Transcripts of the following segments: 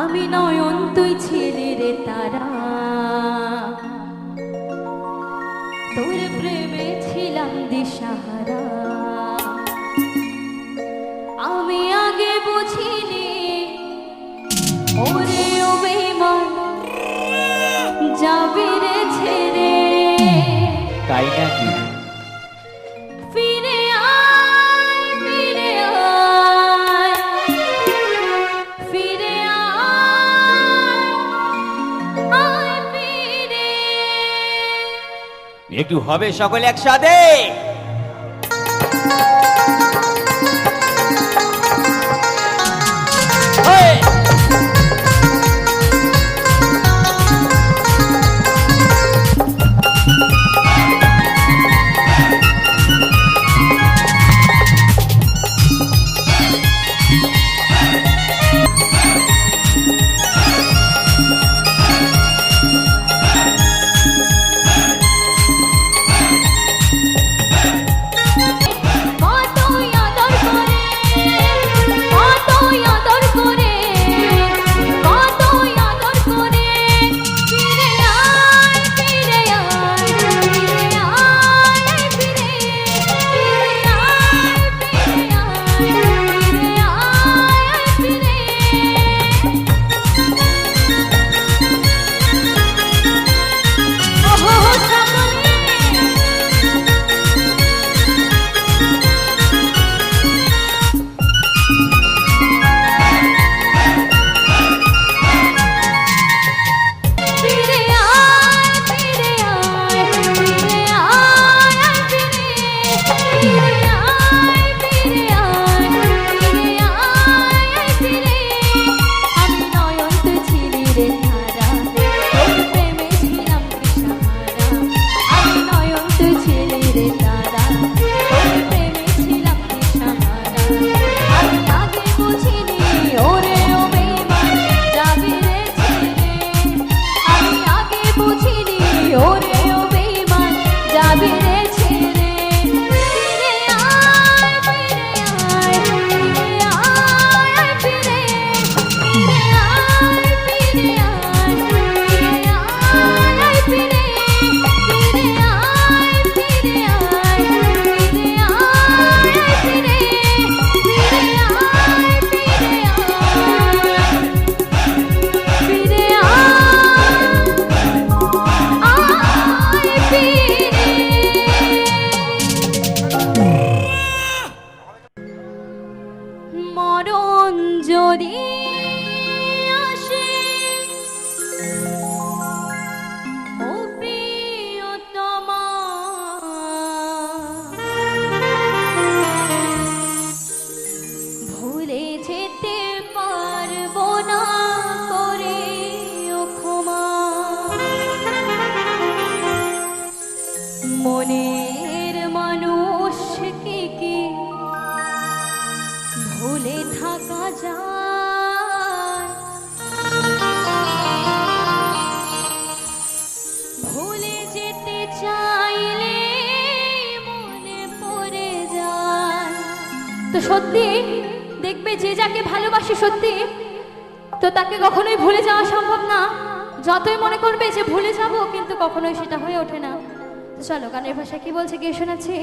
আমি নয়ন তুই ছিলে রে তারা, তোর প্রেমে ছিলাম দিশাহারা। আমি আগে বুঝিনি ওরে ও বেঈমান যাবি রে ছেড়ে। তাই নাকি? ফিরে আয় ফিরে আয় ফিরে আয় ফিরে। একটু হবে সকলে একসাথে। মরণ যদি আসে ও প্রিয়তমা, ভুলে যেতে পারবো না করে ও ক্ষমা। মনের মানুষকে কি ভুলে থাকা যায়? ভুলে যেতে চাইলে মনে পড়ে যায়। তো সত্যি দেখবে যে যাকে ভালোবাসে সত্যি, তো তাকে কখনোই ভুলে যাওয়া সম্ভব না। যতই মনে করবে যে ভুলে যাব, কিন্তু কখনোই সেটা হয়ে ওঠে না। তো চলো গানের ভাষা কি বলছে গিয়ে শোনাচ্ছি।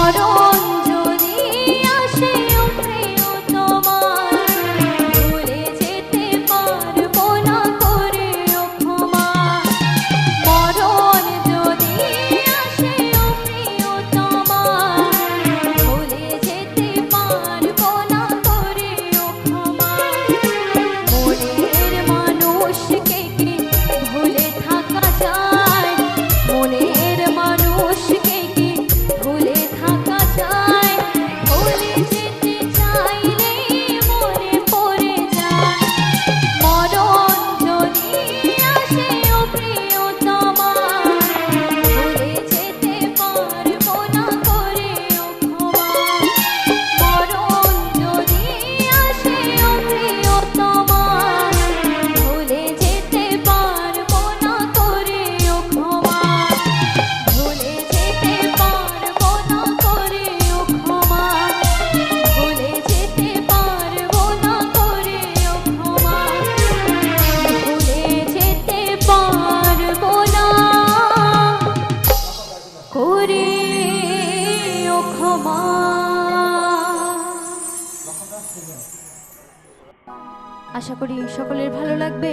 মরণ যদি আসে ও প্রিয়তমা, ভুলে যেতে পারবো না করে ও ক্ষমা। মরণ যদি আসে ও প্রিয়তমা, ভুলে যেতে পারবো না করে ও ক্ষমা। মনের মানুষকে কি ভুলে থাকা যায়? মনের মানুষকে কি ভুলে থাকা যায়? ভুলে যেতে চাইলেই মনে পড়ে যায়। মরণ যদি আসে ও প্রিয়তমা, ভুলে যেতে পারবো না করে ও ক্ষমা। মরণ যদি আসে ও প্রিয়তমা, ভুলে যেতে পারবো না করে ও ক্ষমা। ভুলে যেতে পারবো না করে ও ক্ষমা। ভুলে যেতে পারবো না করে ও ক্ষমা। ভুলে যেতে পারবো না করে ও ক্ষমা। আশা করি সকলের ভালো লাগবে।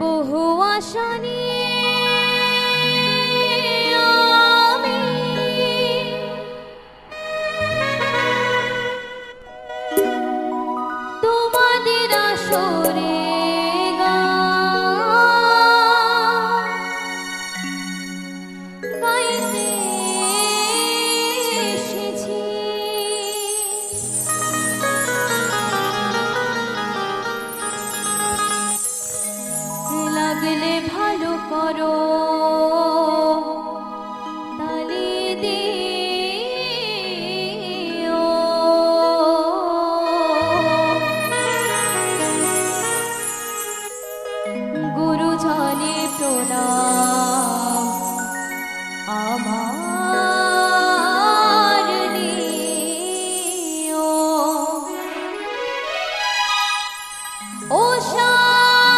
বহু আশা নিয়ে আমি তোমাদের আসরে গাইতে এসেছি। লাগলে ভালো করো তালি দিও। গুরুজনে প্রণাম আমার নিও। ও সাথী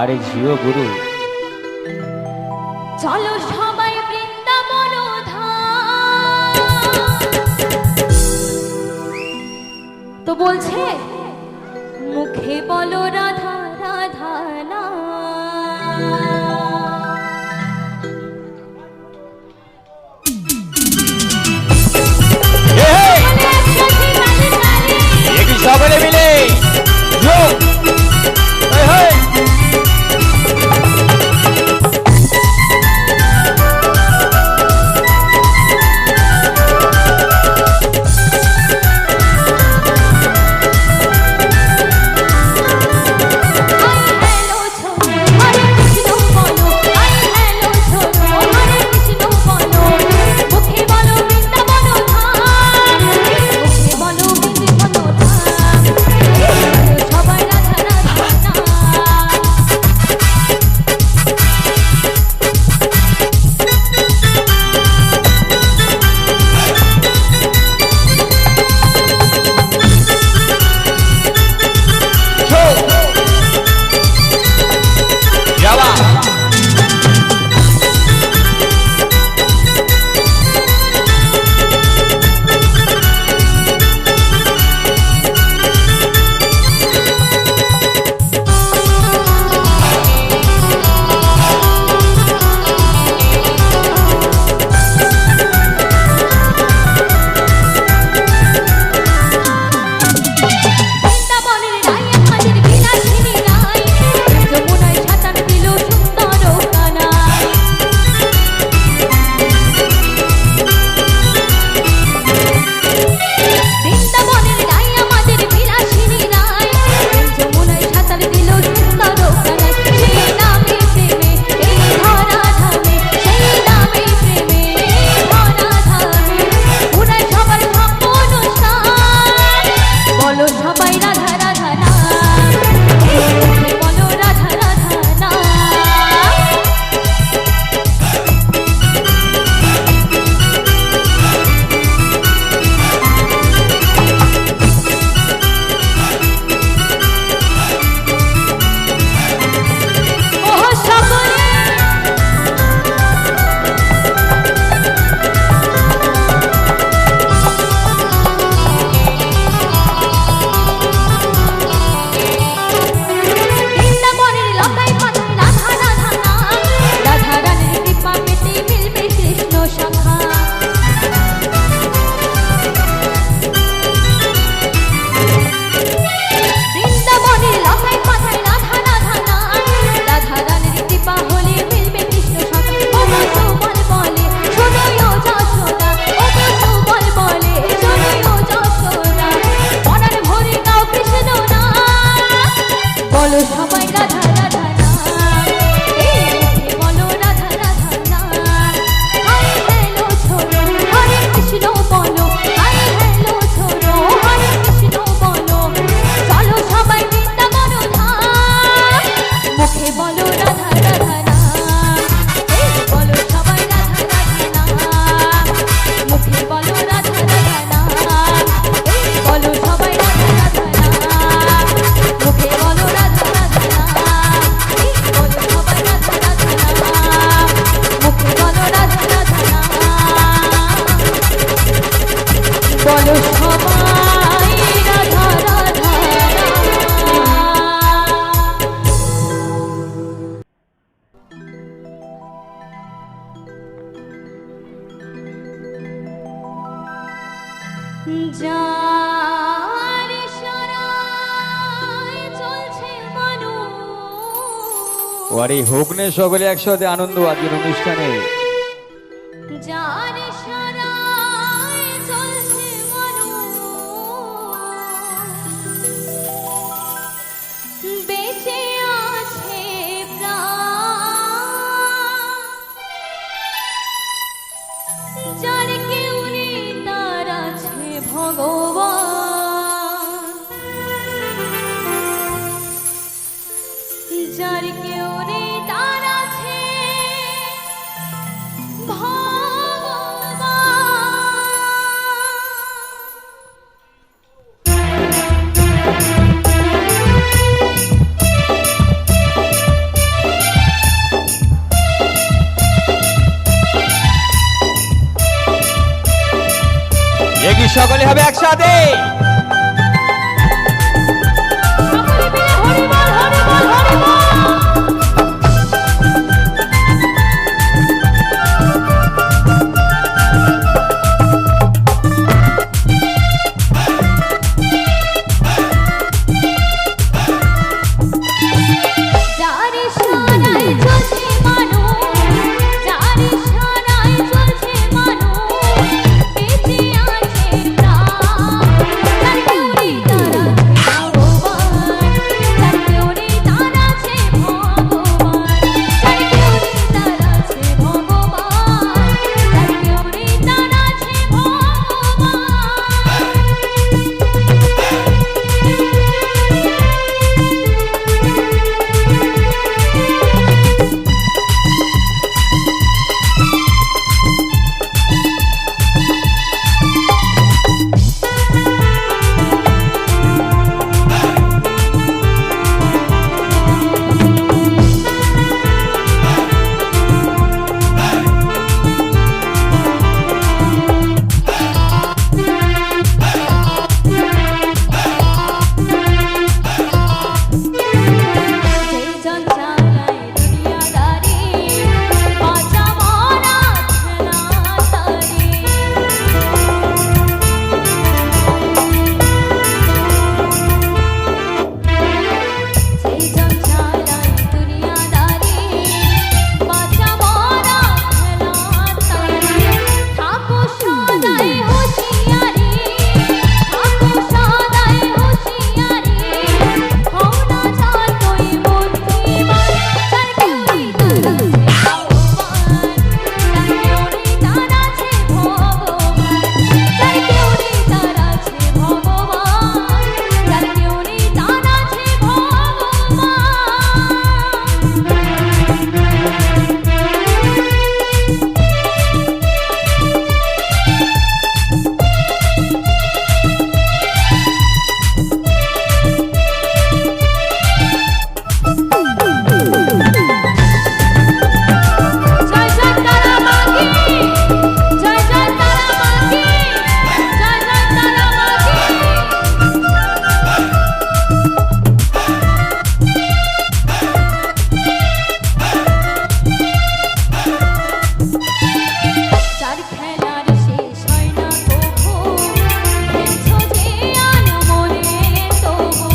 আরে জিও গুরু। চলো সবাই বৃন্দাবন ধাম। তো বলছে মুখে বলো রাধা রাধা না। সকলে মিলে যার ইশারায় চলছে মানুষ। ওয়ারি হোক নে সকলে একসাথে আনন্দ আজকের অনুষ্ঠানে। যার ইশারায় চলছে মানুষ, বেঁচে আছে প্রাণ। যার কেউ নেই তার আছে ভগবান। যার কেউ নেই তার আছে সকলে হবে একসাথে। সকলে মিলে হরি বল হরি বল হরি বল। যার ইশারায় চলছে মানুষ, যার ইশারায় চলছে মানুষ, বেঁচে আছে প্রাণ। তার কেউ নেই, তার আছে ভগবান। তার কেউ নেই, তার আছে ভগবান। তার কেউ নেই, তার আছে ভগবান। তার কেউ নেই, তার আছে ভগবান। যেই জন চালায় দুনিয়াদারি, বাঁচা মরা খেলা তারি। যেই জন চালায় দুনিয়াদারি, বাঁচা মরা খেলা তারি। থাকো সদাই হুঁশিয়ারি, থাকো সদাই হুঁশিয়ারি। হও না যতই বুদ্ধিমান, যার কেউ নেই, তার আছে ভগবান। যার কেউ নেই, তার আছে ভগবান। যার কেউ নেই, তার আছে ভগবান। যার কেউ নেই, তার আছে ভগবান। জয় জয় তারা মাগি, জয় জয় তারা মাগি, জয় জয় তারা মাগি। যার খেলার শেষ হয় না কভু, খেলছো যে আনমনে তবু।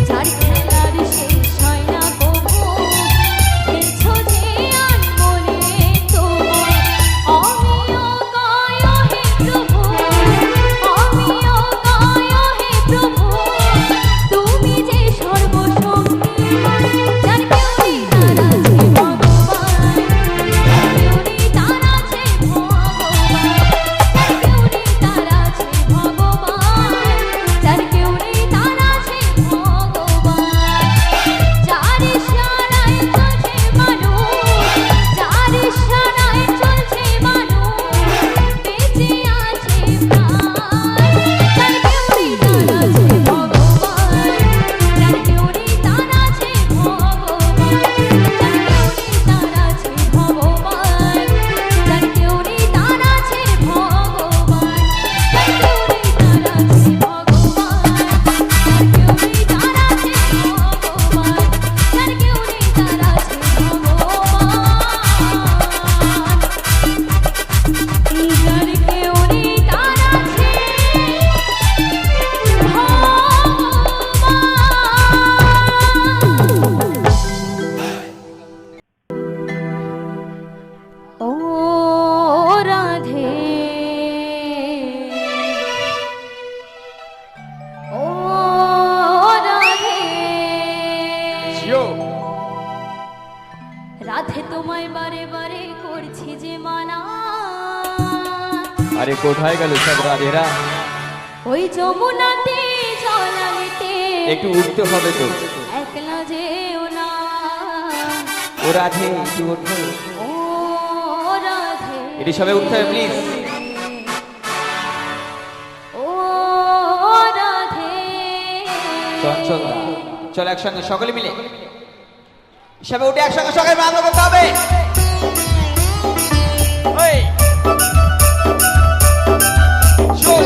যার খেলার শেষ হয় না কভু, খেলছো যে আনমনে তবু। আমিও গায় হে প্রভু, আমিও গায় হে প্রভু, তুমি যে সর্বশক্তিমান। যার কেউ নেই, তার আছে ভগবান। যার কেউ নেই, তার আছে ভগবান। যার কেউ নেই, তার আছে ভগবান। যার কেউ নেই, তার আছে ভগবান। যার ইশারায় চলছে মানুষ, যার ইশারায় চলছে মানুষ, বেঁচে আছে প্রাণ। যার কেউ নেই, তার আছে ভগবান। যার কেউ নেই, তার আছে ভগবান। যার কেউ নেই, তার আছে ভগবান। যার কেউ নেই, তার আছে ভগবান। যার কেউ নেই, তার আছে ভগবান। যার কেউ নেই, তার আছে ভগবান। যার কেউ নেই, তার আছে ভগবান। যার কেউ নেই, তার আছে ভগবান। ও রাধে, ও রাধে, জিও। রাধে তোমায় বারে বারে করছি যে মানা। আরে কোথায় গেল সব রাধেরা? ওই যমুনাতে জলালিতে একটু উঠতে হবে তো। একলা যেও না। ও রাধে একটু ওঠো। ও রাধে, এটি সবাই উঠতে হবে প্লিজ। ও রাধে। চঞ্চল চল একসঙ্গে সকলে মিলে। সবাই উঠে একসঙ্গে সকালে আনন্দ করতে হবে। ওই শোন।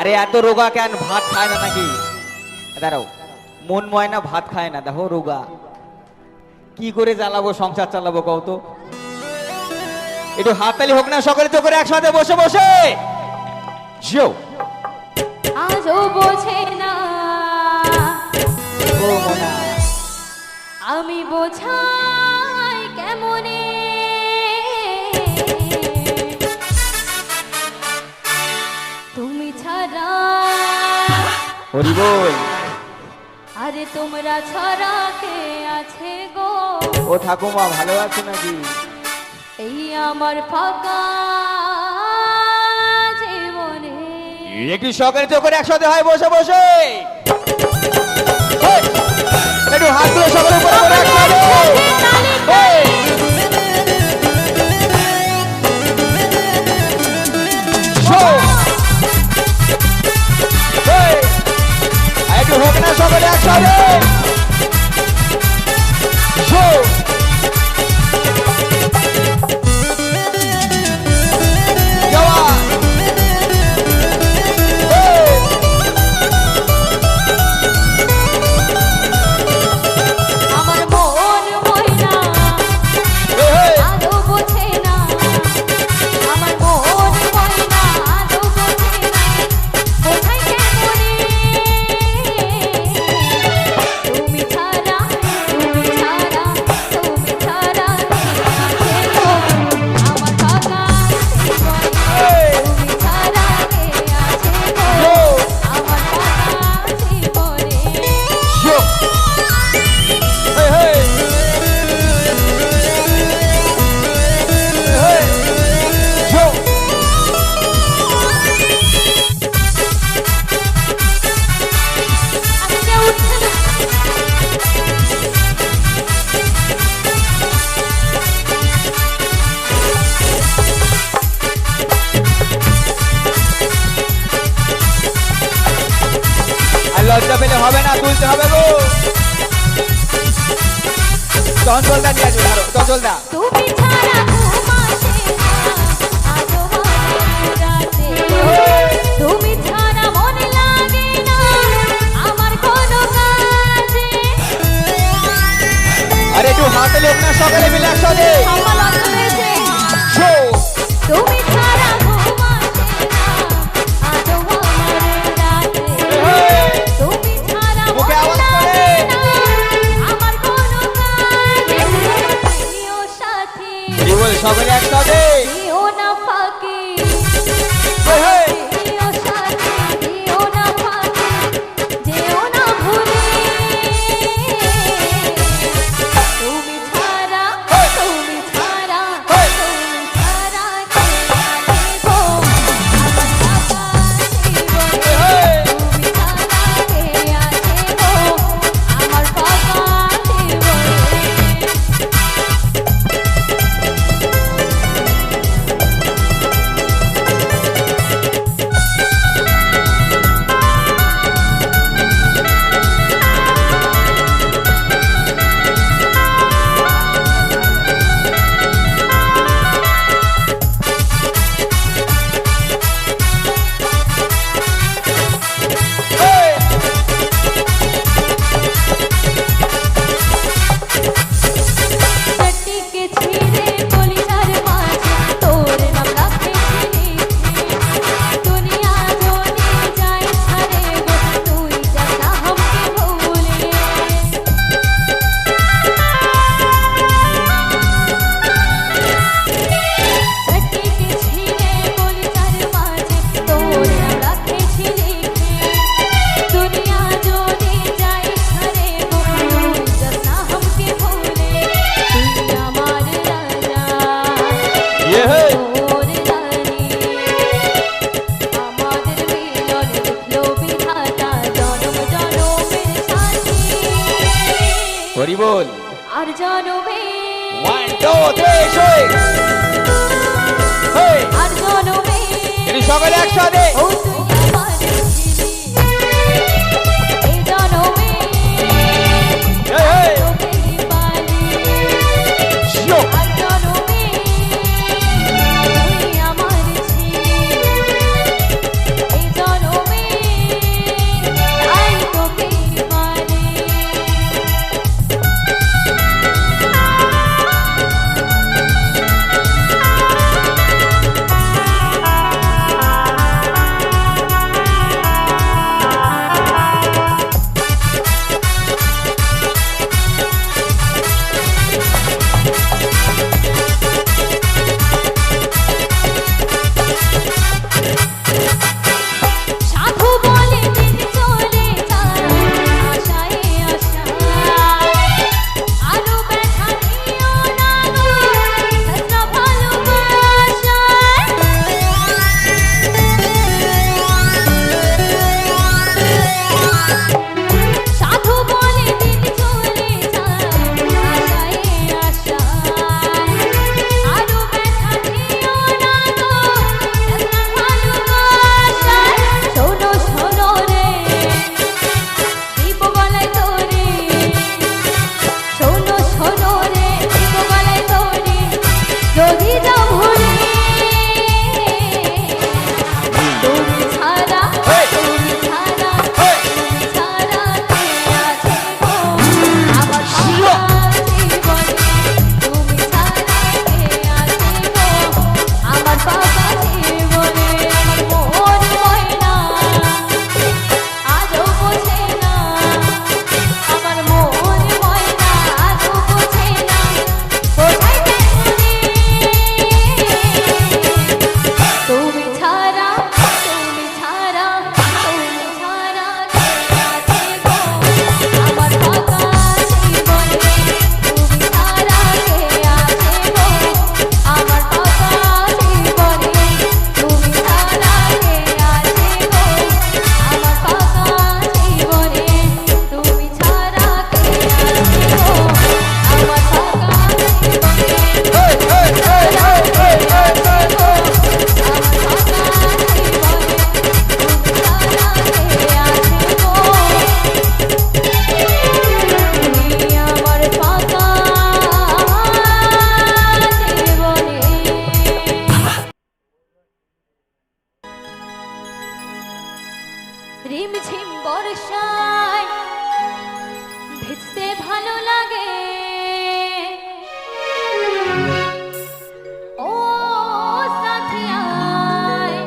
আরে এত রোগা কেন, ভাত খায় না নাকি? দাঁড়াও, মন ময়না ভাত খায় না, দেখো রোগা। কি করে জ্বালাবো, সংসার চালাবো কও তো? একটু হাততালি হোক না সকলে তো করে একসাথে বসে বসে। জিও আজও বোঝে না ও মোনা, আমি বোঝাই কেমনে, তুমি ছাড়া। হরি বল। আরে তোমরা ছাড়া কে আছে গো? ও ঠাকুমা ভালো আছো নাকি? এই আমার ফাঁকা জীবনে। একটু সকলে তো করে একসাথে হয় বসে বসে। হেই, একটু হাত তুলে সকলে উপরে করে একসাথে। হেই, শো। হেই, আর একটু হোক না সকলে একসাথে। শো। যাওয়া। হেই, আমার মন ময়না হেই, হেই। আদৌ বোঝে না, আমার মন ময়না আদৌ বোঝে না, বোঝাই কেমনে, তুমি ছাড়া, তুমি ছাড়া, তুমি ছাড়া কে আছে গো? আমার ফাঁকা জীবনে, তুমি ছাড়া কে আছে গো? আমার ফাঁকা জীবনে। শো। হেই, হেই। হেই, শো। আজকে উঠছে না। আর লজ্জা পেলে হবে না, তুলতে হবে গো। চঞ্চলদা নিয়ে আসবে, ধরো চঞ্চলদা। তুমি ছাড়া ঘুম আসে না আজও মাঝে রাতে, তুমি ছাড়া মনে লাগে না আমার কোনো কাজে। আরে একটু হাতে লোক না সকলে মিলে একসাথে। আমার লজ্জা পেয়েছে। শো। তুমি ছাড়া ঘুম আসে না আজও আমার রাতে, তুমি ছাড়া মুখে মনে আওয়াজ লাগে করে। না আমার কোনো কাজে। প্রিয় সাথী কি বল সকলে একসাথে। দিও না ফাঁকি, হেই, হেই। দিও সাথী দিও না ফাঁকি, যেও না ভুলে, তুমি ছাড়া, তুমি ছাড়া, হেই। তুমি ছাড়া কে আছে গো? আমার ফাঁকা জীবনে, হেই। তুমি ছাড়া কে আছে গো? আমার ফাঁকা জীবনে। হেই। চটিকে ছিঁড়ে কলিজার মাঝে তোর নাম রাখেছি লিখে, দুনিয়া জনি যায় ছাড়ে গো, তুই যাস না हमके ভুলে। চটিকে ছিঁড়ে কলিজার মাঝে তোর নাম রাখেছি লিখে, দুনিয়া জনি যায় ছাড়ে গো, তুই যাস না हमके ভুলে। তুই আমার রাজা, ইয়ে হেই। তোর রানী, আমাদের মিলন লিখলো বিধাতা জনম জনমের সাথী, হরি বল। আর জনমে, 1 2 3 শোয়। হেই, আর জনমে, একটু সকলে একসাথে। ও তুই আমার ছিলি, এই জনমে হেই, হেই। তোকেই পালি, শো। আর জনমে তুই আমার ছিলি, এই জনমে রিমঝিম বর্ষায় ভিজতে ভালো লাগে, ও সাথী আয়,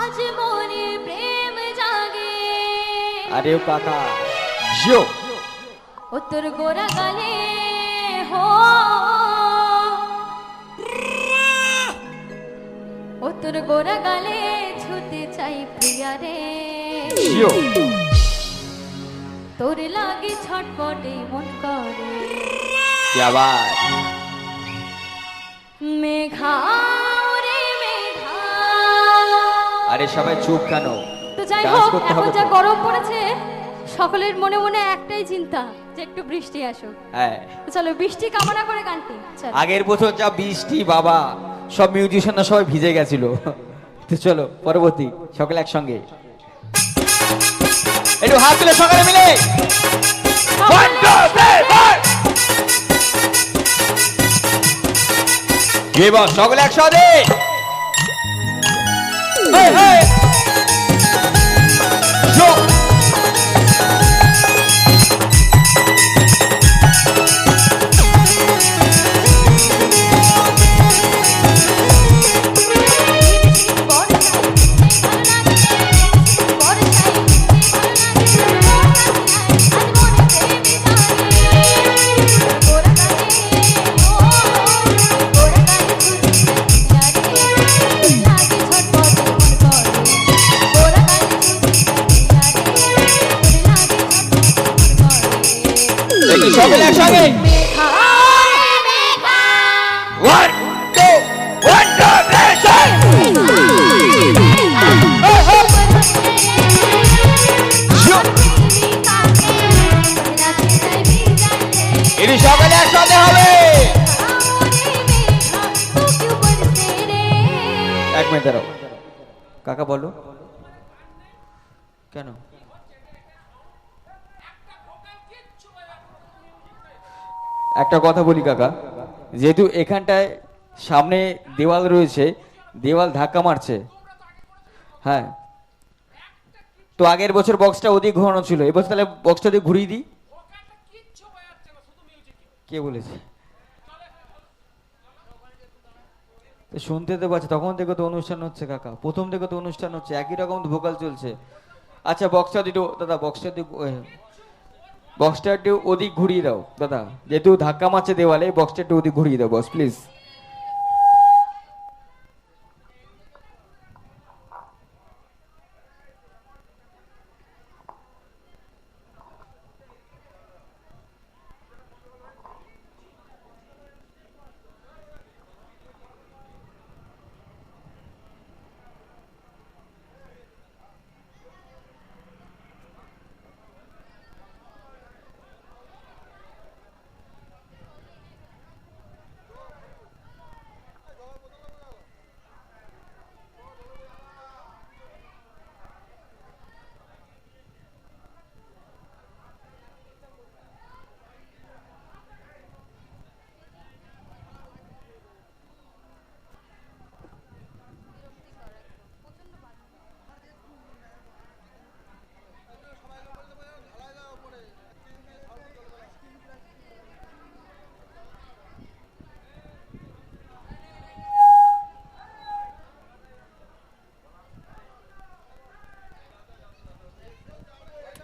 আজ মনে প্রেম জাগে। আরে ও কাকা জিও ও তোর গোরা গালে হো, ও তোর গোরা গালে ছুতে চাই প্রিয়া রে, জিও তোর লাগে ছটপটে মন করে। क्या बात মেঘা রে মেঘা। আরে সবাই চুপ কেন? তো যাই ডান্স হোক, করতে এখন হবে যা তো। গরম পড়েছে সকলের মনে মনে একটাই চিন্তা যে একটু বৃষ্টি আসুক। হ্যাঁ তো চলো বৃষ্টি কামনা করে গানটি চলো। আগের বছর যা বৃষ্টি বাবা, সব মিউজিশিয়ানরা সবাই ভিজে গেছিল। তো চলো পরবর্তী, সকলে একসঙ্গে একটু হাত তুলে সকালে মিলে। One, two, three, four! কে বস সকলে একসাথে। Hey, hey! Yo! সকলে একসঙ্গে। One, two, three, four! Yo! এটি সকলে একসাথে হবে। এক মিনিট দাঁড়াও কাকা, বলো কেন? একটা কথা বলি কাকা, যেহেতু এখানটায় সামনে দেওয়াল রয়েছে, দেওয়াল ধাক্কা মারছে। হ্যাঁ, তো আগের বছর বক্সটা ওদিক ঘোরানো ছিল, এবছর তাহলে বক্সটা দিয়ে ঘুরিয়ে দিই। কে বলেছে? তো শুনতে তো পাচ্ছে, তখন থেকে তো অনুষ্ঠান হচ্ছে কাকা, প্রথম থেকে তো অনুষ্ঠান হচ্ছে, একই রকম ভোকাল চলছে। আচ্ছা বক্সটা দিটো দাদা, বক্সটা একটু ওদিক ঘুরিয়ে দাও দাদা, যেহেতু ধাক্কা মারছে দেওয়ালে, বক্সটা একটু ওদিক ঘুরিয়ে দাও boss please.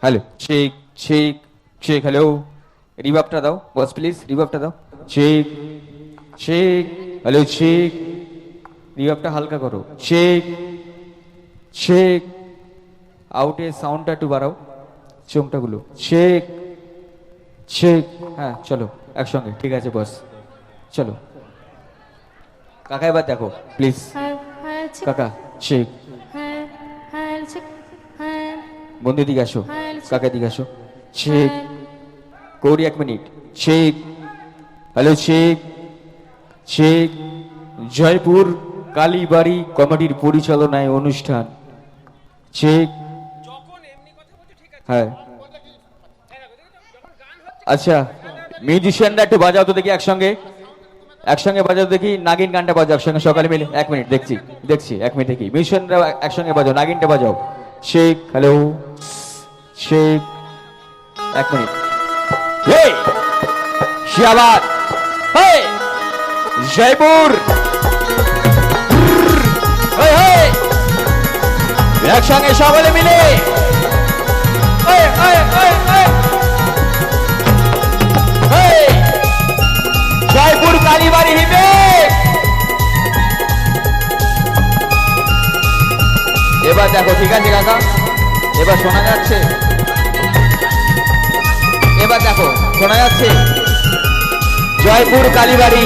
Hello check check check, hello রিভাবটা দাও বস প্লিজ, রিভাবটা দাও। চেক চেক, হ্যালো চেক, রিভাবটা হালকা করো। চেক চেক, আউটে সাউন্ডটা একটু বাড়াও, চোমটাগুলো। চেক চেক, হ্যাঁ চলো একসঙ্গে, ঠিক আছে বস চলো। কাকা এবার দেখো প্লিজ, কাকা চেক, বন্ধু দিকে আসো, কাকা দিকে আসো। চেক, গৌরী এক minute. Check, hello check check, Jaipur Kalibari কমিটির পরিচালনায় অনুষ্ঠান। চেক, হ্যাঁ আচ্ছা মিউজিশিয়ানরা একটু বাজাও তো দেখি, একসঙ্গে একসঙ্গে বাজাও দেখি, নাগিন গানটা বাজাও একসঙ্গে সকালে মিলে। এক মিনিট দেখছি দেখছি, এক মিনিট দেখি, মিউজিশিয়ানরা একসঙ্গে বাজাও, নাগিনটা বাজাও, শেখ হ্যালো শেখ এক মিনিট শিয়াবাদ জয়পুর একসঙ্গে সকলে মিলে জয়পুর কালীবাড়ি হিমে এবার দেখো ঠিক আছে কাকা এবার শোনা যাচ্ছে এবার দেখো শোনা যাচ্ছে জয়পুর কালীবাড়ি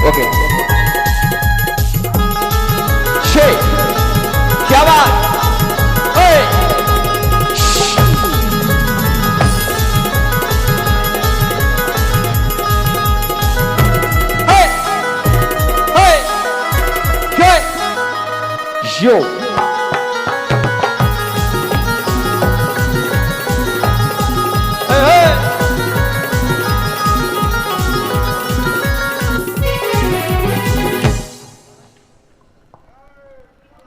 ওকে সে क्या बात ओए Yo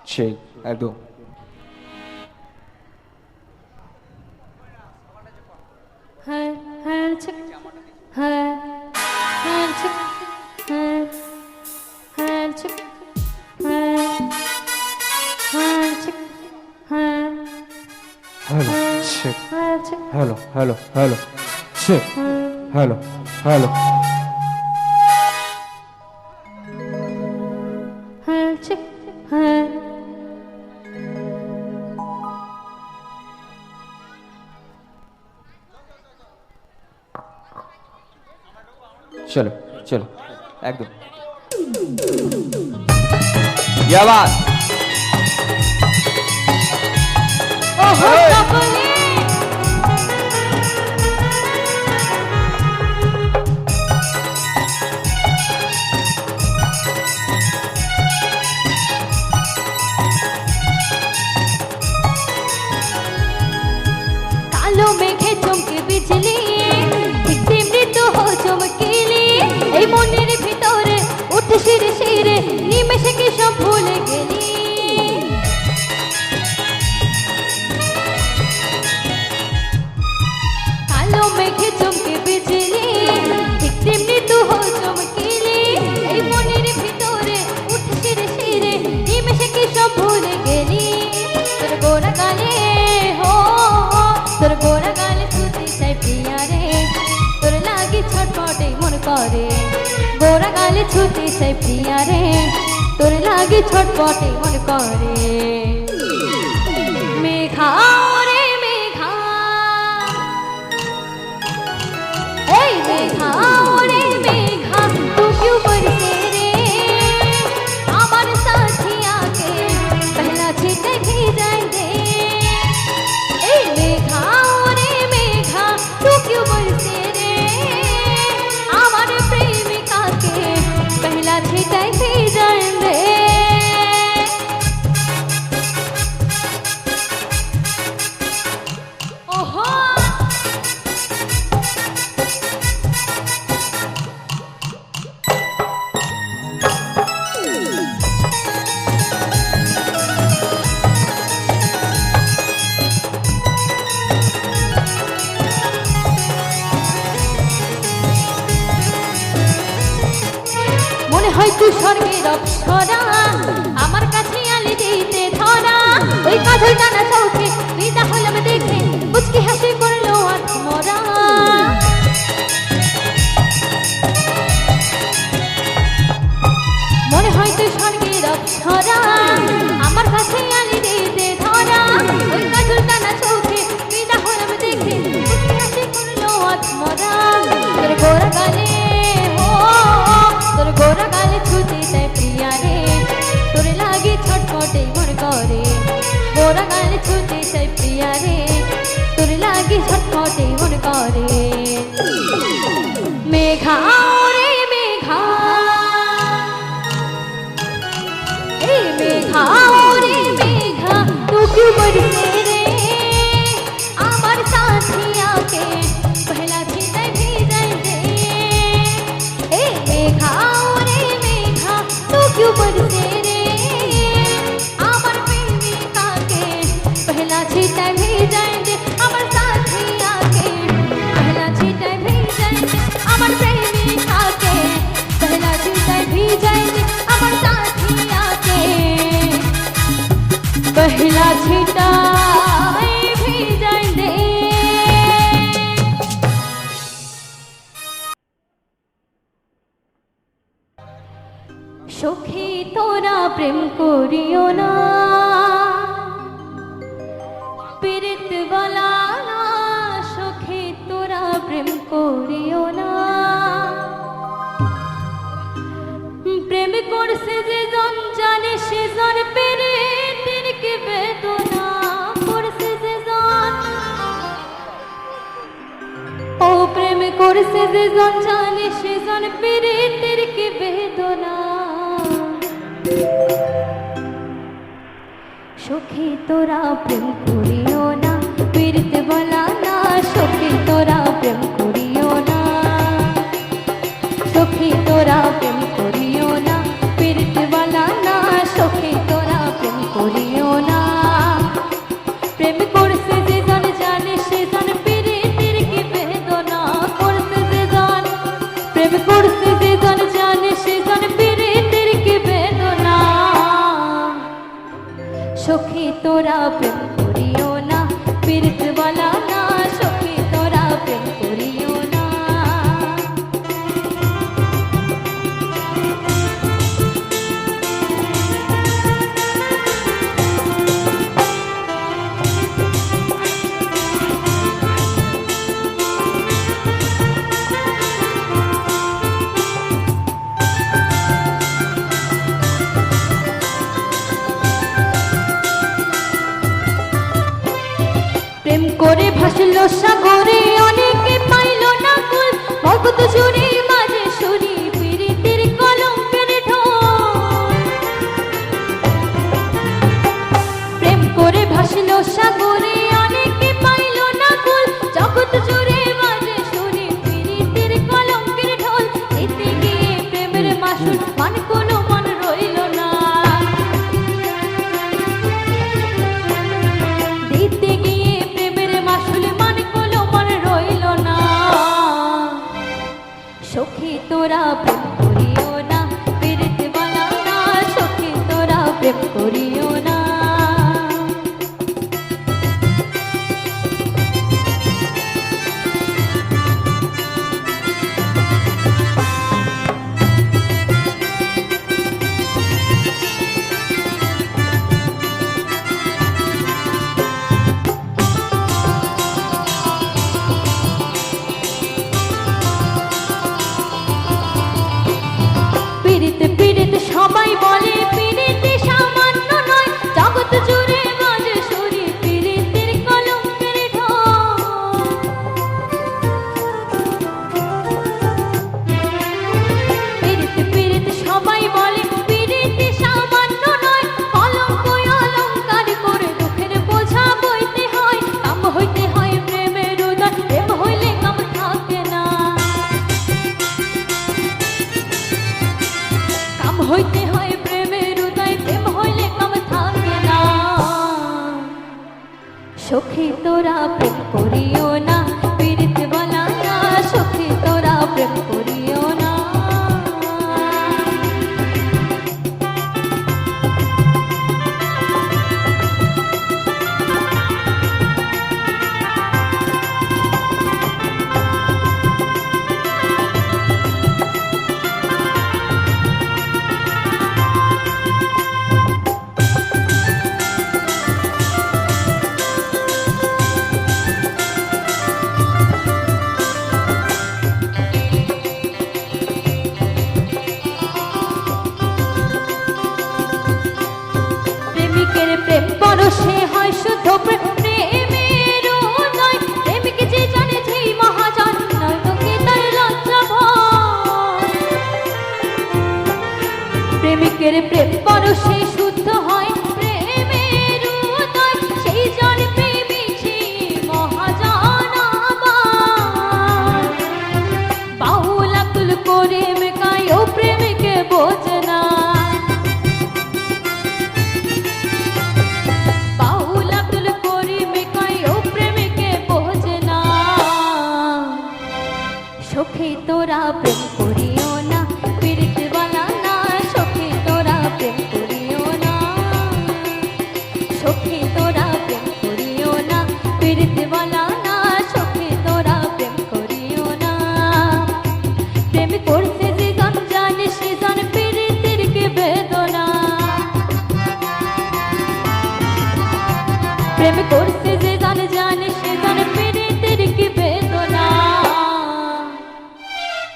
Şey, Erdo. Hello, check. Hello, hello, hello, check. Hello, hello. चलो चलो एकदम क्या बात ওহো সকলে কালো মেঘে চমকে বিজলি ঠিক তেমনি তো হো চমকিলি এই মনের ভিতরে উঠে শিরে শিরে নিমেষে কি সব ভুলে গেলি কালো মেঘে চমকে বিজলি ঠিক তেমনি তো হো চমকিলি এই মনের ভিতরে উঠে শিরে শিরে নিমেষে কি সব ভুলে গেলি তোর গোরা গালে হো তোর গোরা গালে ছুতে চাই প্রিয়া রে তোর লাগি ছটপটে মন করে গোরা গালে ছুতে চাই প্রিয়া রে তোর লাগি ছটপটে মন করে মেঘা রে মেঘা এই মেঘা রে মেঘা तू क्यों बरसे रे আমার সাথী आके पहला छींटे भिजाई दे এই মেঘা রে মেঘা तू क्यों बरसे रे আমার প্রেমিকাকে पहला छींटे भिजाई दे ओहो মনে হয় তুই স্বর্গের অপ্সরা আমার কাছে আলি দিতে ধরা ওই কাজল টানা চোখে বিদা হলাম দেখে মুচকি হাসি করলো আত্মরা মনে হয় তুই স্বর্গের অপ্সরা আমার কাছে আলি দিতে ধরা ওই কাজল টানা চোখে বিদা হলাম দেখে মুচকি হাসি করলো আত্মরা তোর গোরা গালে তোর গোরা গালে ছুতে চাই প্রিয়া রে তোর লাগি ছটপটে মন করে গোরা গালে ছুতে চাই প্রিয়া রে তোর লাগি ছটপটে মন করে মেঘা রে মেঘা এই মেঘা রে মেঘা तू क्यों बरसे रे আমার সাথী आके पहला छींटे भिजाई दे ए मेघा रे मेघा तू क्यों बरसे रे ছিটাই ভিজাই দে। সখী তোরা প্রেম করিও না, পীড়িত বলা না, সখী তোরা প্রেম করিও না। প্রেম করছে যে জন জানে সে জন পীড়িতের কি বেদনা করছে যে জন, ও প্রেম করছে যে জন জানে সে জন পীড়িতের কি বেদনা। সখী তোরা প্রেম করিও না, পীড়িত বলা না, সখী তোরা প্রেম করিও না। সখী তোরা প্রেম করিও না, পীড়িত বলা না, সখী তোরা প্রেম করিও না। প্রেম করছে যে জন জানে সে জন পীড়িতের কি বেদনা করছে যে জন, প্রেম করছে যে জন জানে সে জন পীড়িতের কি বেদনা। সখী তোরা প্রেম করিও না, পীড়িত বলা না, সখী তোরা প্রেম করিও না। প্রেম করে ভাসলো সাগরে অনেকে পাইল না কুল, মগধ জুড়ে মাঝে সুরি পীড়িতের কলঙ্কের ঢোল। প্রেম করে ভাসলো সাগরে অনেকে পাইল না কুল, জগৎ জুড়ে মাঝে সুরি পীড়িতের কলঙ্কের ঢোল। এতে গিয়ে প্রেমের মাসুল মান কোনো মন রইল না, দিতে গিয়ে প্রেমের মাসুল মান কোনো মন রইল না। সখী তোরা প্রেম করিও না, পীড়িত বলা না, সখী তোরা প্রেম করিও না। পীড়িত পীড়িত সবাই বলে পীড়িত সামান্য নয়, জগৎ জুড়ে মাঝে সুরি পীড়িতের কলঙ্কের ঢোল। পীড়িত পীড়িত সবাই বলে পীড়িত সামান্য নয়, কলঙ্ক অলঙ্কার করে দুঃখের বোঝা বইতে হয়। কাম হইতে হয় প্রেমের উদয়, প্রেম হইলে কাম থাকে না, কাম হইতে হয় প্রেমের উদয়, প্রেম হইলে কাম থাকে না। সখী তোরা প্রেম করিও না, পীড়িত বলা না, সখী তোরা প্রেম করিও না। প্রেমিকের প্রেম পরশে হয় শুদ্ধ প্রেম, প্রেমের উদয়। প্রেমিক যে জানে যেই মহাজন, নয়তো তার লজ্জা ভয়। প্রেমিকের প্রেম পরশে শুদ্ধ হয় প্রেমের উদয়, সেই জন প্রেমিক সেই মহাজন আমার। বাউল আকুল করে মেকায় ও প্রেমিকে বোঝে না, বাউল আকুল করে মেকায় ও প্রেমিকে বোঝে না। সখী তোরা প্রেম করিও না, পীড়িত বলা না, সখী তোরা প্রেম করিও প্রেম করতে যে জানে জানে সে জানে পীড়িতের কি বেদনা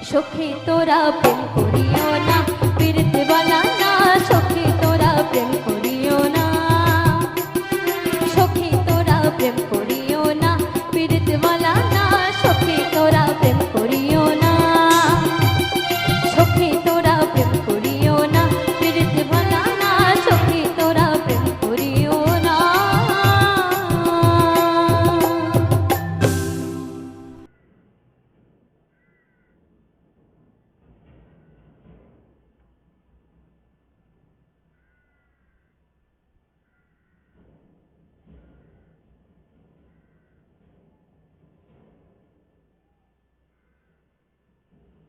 সখী তোরা প্রেম করিও না পীড়িত বানা না সখী তোরা প্রেম